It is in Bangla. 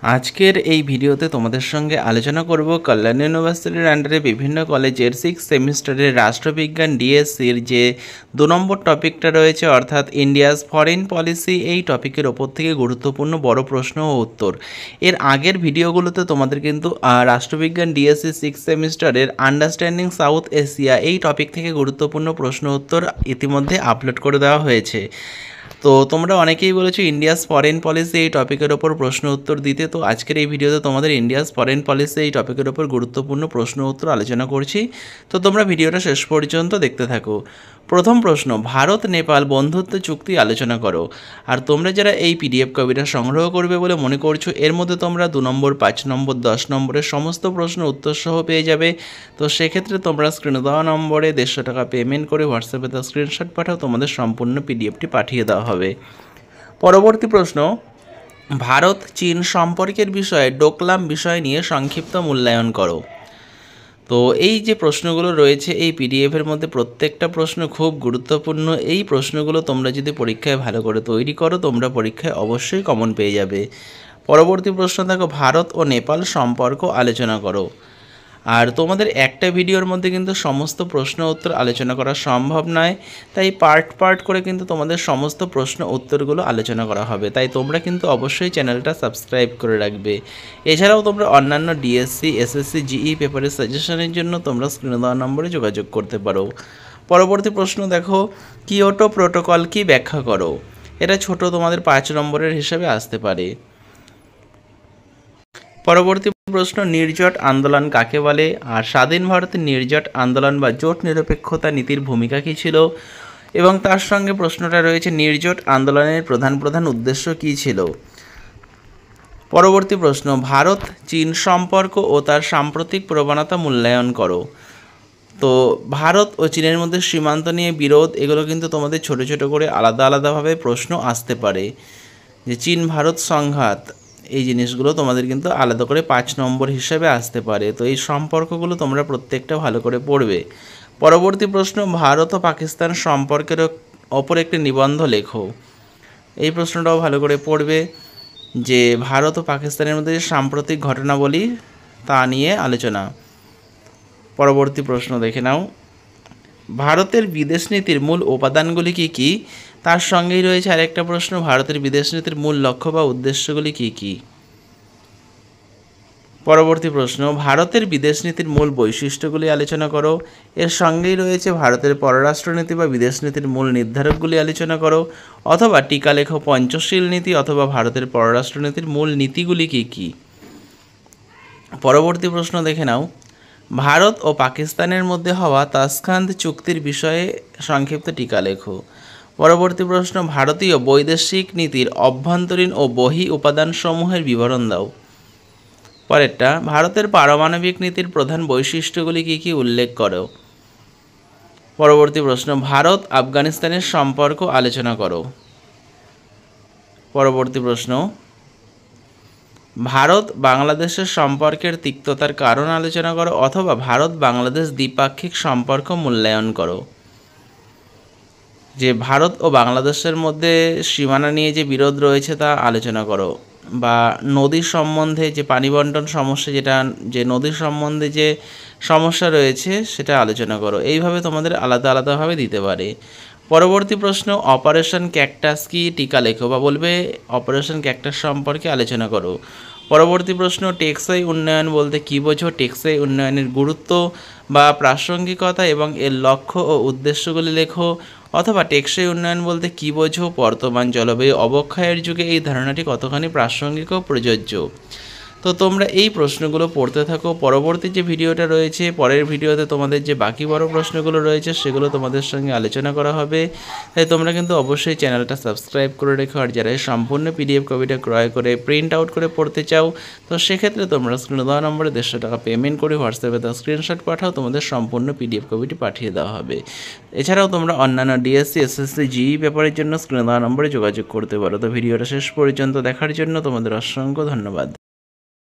আজকের এই ভিডিওতে তোমাদের সঙ্গে আলোচনা করব কল্যাণ ইউনিভার্সিটির আন্ডারে বিভিন্ন কলেজের 6th সেমিস্টারের রাষ্ট্রবিজ্ঞান ডিএসসির যে 2 নম্বর টপিকটা রয়েছে অর্থাৎ ইন্ডিয়াস ফরেন পলিসি, এই টপিকের ওপর থেকে গুরুত্বপূর্ণ বড় প্রশ্ন ও উত্তর। এর আগের ভিডিওগুলোতে তোমাদের কিন্তু রাষ্ট্রবিজ্ঞান ডিএসসি 6th সেমিস্টারের আন্ডারস্ট্যান্ডিং সাউথ এশিয়া এই টপিক থেকে গুরুত্বপূর্ণ প্রশ্ন উত্তর ইতিমধ্যে আপলোড করে দেওয়া হয়েছে। তো তোমরা অনেকেই বলেছো ইন্ডিয়াস ফরেন পলিসি এই টপিকের ওপর প্রশ্ন উত্তর দিতে। তো আজকের এই ভিডিওতে তোমাদের ইন্ডিয়াস ফরেন পলিসি এই টপিকের ওপর গুরুত্বপূর্ণ প্রশ্ন উত্তর আলোচনা করছি। তো তোমরা ভিডিওটা শেষ পর্যন্ত দেখতে থাকো। প্রথম প্রশ্ন, ভারত নেপাল বন্ধুত্ব চুক্তি আলোচনা করো। আর তোমরা যারা এই পিডিএফ কপিটা সংগ্রহ করবে বলে মনে করছো, এর মধ্যে তোমরা 2 নম্বর, 5 নম্বর, 10 নম্বরের সমস্ত প্রশ্ন উত্তর সহ পেয়ে যাবে। তো সেক্ষেত্রে তোমরা স্ক্রিনে দেওয়া নম্বরে 150 টাকা পেমেন্ট করে হোয়াটসঅ্যাপে তার স্ক্রিনশট পাঠাও, তোমাদের সম্পূর্ণ পিডিএফটি পাঠিয়ে দেওয়া হবে। পরবর্তী প্রশ্ন, ভারত চীন সম্পর্কের বিষয়ে ডোকলাম বিষয় নিয়ে সংক্ষিপ্ত মূল্যায়ন করো। তো এই যে প্রশ্নগুলো রয়েছে এই পিডিএফের মধ্যে প্রত্যেকটা প্রশ্ন খুব গুরুত্বপূর্ণ। এই প্রশ্নগুলো তোমরা যদি পরীক্ষায় ভালো করে তৈরি করো, তোমরা পরীক্ষায় অবশ্যই কমন পেয়ে যাবে। পরবর্তী প্রশ্ন দেখো, ভারত ও নেপাল সম্পর্ক আলোচনা করো। আর তোমাদের একটা ভিডিওর মধ্যে কিন্তু সমস্ত প্রশ্ন উত্তর আলোচনা করা সম্ভব নয়, তাই পার্ট করে কিন্তু তোমাদের সমস্ত প্রশ্ন উত্তরগুলো আলোচনা করা হবে। তাই তোমরা কিন্তু অবশ্যই চ্যানেলটা সাবস্ক্রাইব করে রাখবে। এছাড়াও তোমরা অন্যান্য ডিএসসি, এসএসসি, জিই পেপারের সাজেশনের জন্য তোমরা স্ক্রিনে দেওয়া নম্বরে যোগাযোগ করতে পারো। পরবর্তী প্রশ্ন দেখো, কিয়োটো প্রোটোকল কি ব্যাখ্যা করো। এটা ছোট, তোমাদের 5 নম্বরের হিসাবে আসতে পারে। পরবর্তী প্রশ্ন, নির্জোট আন্দোলন কাকে বলে। আর স্বাধীন ভারতের নির্জোট আন্দোলন বা জোট নিরপেক্ষতা নীতির ভূমিকা কী ছিল। এবং তার সঙ্গে প্রশ্নটা রয়েছে, নির্জোট আন্দোলনের প্রধান উদ্দেশ্য কী ছিল। পরবর্তী প্রশ্ন, ভারত চীন সম্পর্ক ও তার সাম্প্রতিক প্রবণতা মূল্যায়ন করো। তো ভারত ও চীনের মধ্যে সীমান্ত নিয়ে বিরোধ, এগুলো কিন্তু তোমাদের ছোট ছোট করে আলাদাভাবে প্রশ্ন আসতে পারে। যে চীন ভারত সংঘাত, এই জিনিসগুলো তোমাদের কিন্তু আলাদা করে 5 নম্বর হিসেবে আসতে পারে। তো এই সম্পর্কগুলো তোমরা প্রত্যেকটা ভালো করে পড়বে। পরবর্তী প্রশ্ন, ভারত ও পাকিস্তান সম্পর্কের ওপর একটি নিবন্ধ লেখো। এই প্রশ্নটাও ভালো করে পড়বে, যে ভারত ও পাকিস্তানের মধ্যে যে সাম্প্রতিক ঘটনাবলী তা নিয়ে আলোচনা। পরবর্তী প্রশ্ন দেখে নাও, ভারতের বিদেশ নীতির মূল উপাদানগুলি কী কী। তার সঙ্গেই রয়েছে আরেকটা প্রশ্ন, ভারতের বিদেশ নীতির মূল লক্ষ্য বা উদ্দেশ্যগুলি কী কী। পরবর্তী প্রশ্ন, ভারতের বিদেশ নীতির মূল বৈশিষ্ট্যগুলি আলোচনা করো। এর সঙ্গেই রয়েছে ভারতের পররাষ্ট্রনীতি বা বিদেশ নীতির মূল নির্ধারকগুলি আলোচনা করো। অথবা টিকা লেখো পঞ্চশীল নীতি অথবা ভারতের পররাষ্ট্রনীতির মূল নীতিগুলি কী কী। পরবর্তী প্রশ্ন দেখে নাও, ভারত ও পাকিস্তানের মধ্যে হওয়া তাসখান্দ চুক্তির বিষয়ে সংক্ষিপ্ত টিকা লেখো। পরবর্তী প্রশ্ন, ভারতীয় বৈদেশিক নীতির অভ্যন্তরীণ ও বহি উপাদানসমূহের বিবরণ দাও। পরেরটা, ভারতের পারমাণবিক নীতির প্রধান বৈশিষ্ট্যগুলি কী কী উল্লেখ করো। পরবর্তী প্রশ্ন, ভারত আফগানিস্তানের সম্পর্ক আলোচনা করো। পরবর্তী প্রশ্ন, ভারত বাংলাদেশের সম্পর্কের তিক্ততার কারণ আলোচনা করো অথবা ভারত বাংলাদেশ দ্বিপাক্ষিক সম্পর্ক মূল্যায়ন করো। যে ভারত ও বাংলাদেশের মধ্যে সীমানা নিয়ে যে বিরোধ রয়েছে তা আলোচনা করো। বা নদীর সম্বন্ধে যে পানি বন্টন সমস্যা, যে নদীর সম্বন্ধে যে সমস্যা রয়েছে সেটা আলোচনা করো। এইভাবে তোমাদের আলাদাভাবে দিতে পারে। পরবর্তী প্রশ্ন, অপারেশন ক্যাকটাস কি, টিকা লেখো বা বলবে অপারেশন ক্যাকটাস সম্পর্কে আলোচনা করো। পরবর্তী প্রশ্ন, টেকসই উন্নয়ন বলতে কী বোঝো। টেকসই উন্নয়নের গুরুত্ব বা প্রাসঙ্গিকতা এবং এর লক্ষ্য ও উদ্দেশ্যগুলি লেখো। অথবা টেকসই উন্নয়ন বলতে কী বোঝো, বর্তমান জলবায়ু অবক্ষয়ের যুগে এই ধারণাটি কতখানি প্রাসঙ্গিক ও প্রযোজ্য। তো তোমরা এই প্রশ্নগুলো পড়তে থাকো। পরবর্তী যে ভিডিওটা রয়েছে, পরের ভিডিওতে তোমাদের যে বাকি বড় প্রশ্নগুলো রয়েছে সেগুলো তোমাদের সঙ্গে আলোচনা করা হবে। তাই তোমরা কিন্তু অবশ্যই চ্যানেলটা সাবস্ক্রাইব করে রেখো। আর যারা সম্পূর্ণ পিডিএফ কপিটা ক্রয় করে প্রিন্ট আউট করে পড়তে চাও, তো সেক্ষেত্রে তোমরা স্ক্রিনে দেওয়া নম্বরে 150 টাকা পেমেন্ট করে হোয়াটসঅ্যাপে তার স্ক্রিনশট পাঠাও, তোমাদের সম্পূর্ণ পিডিএফ কপিটি পাঠিয়ে দেওয়া হবে। এছাড়াও তোমরা অন্যান্য ডিএসসি, এসএসসি, জিই পেপারের জন্য স্ক্রিনে দেওয়া নম্বরে যোগাযোগ করতে পারো। তো ভিডিওটা শেষ পর্যন্ত দেখার জন্য তোমাদের অসংখ্য ধন্যবাদ।